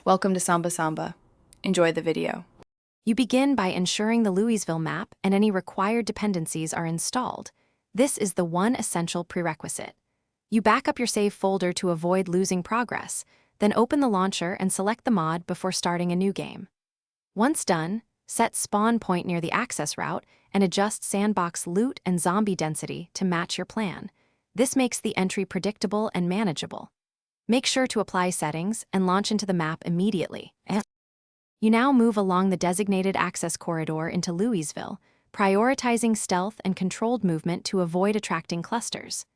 Welcome to Samba Samba. Enjoy the video. You begin by ensuring the Louisville map and any required dependencies are installed. This is the one essential prerequisite. You back up your save folder to avoid losing progress, then open the launcher and select the mod before starting a new game. Once done, set spawn point near the access route and adjust sandbox loot and zombie density to match your plan. This makes the entry predictable and manageable. Make sure to apply settings and launch into the map immediately. You now move along the designated access corridor into Louisville, prioritizing stealth and controlled movement to avoid attracting clusters.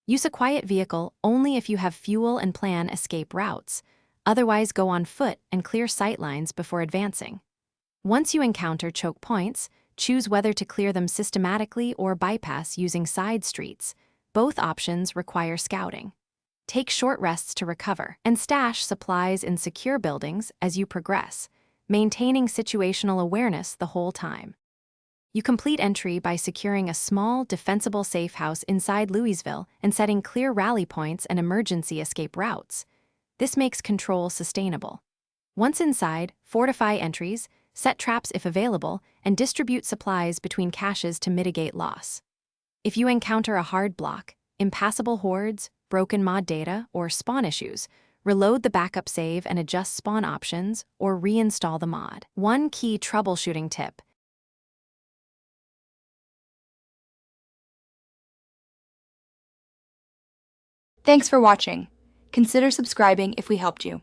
Use a quiet vehicle only if you have fuel and plan escape routes. Otherwise, go on foot and clear sightlines before advancing. Once you encounter choke points, choose whether to clear them systematically or bypass using side streets. Both options require scouting. Take short rests to recover, and stash supplies in secure buildings as you progress, maintaining situational awareness the whole time. You complete entry by securing a small, defensible safe house inside Louisville and setting clear rally points and emergency escape routes. This makes control sustainable. Once inside, fortify entries, set traps if available, and distribute supplies between caches to mitigate loss. If you encounter a hard block, impassable hordes, broken mod data, or spawn issues, reload the backup save and adjust spawn options or reinstall the mod. One key troubleshooting tip. Thanks for watching. Consider subscribing if we helped you.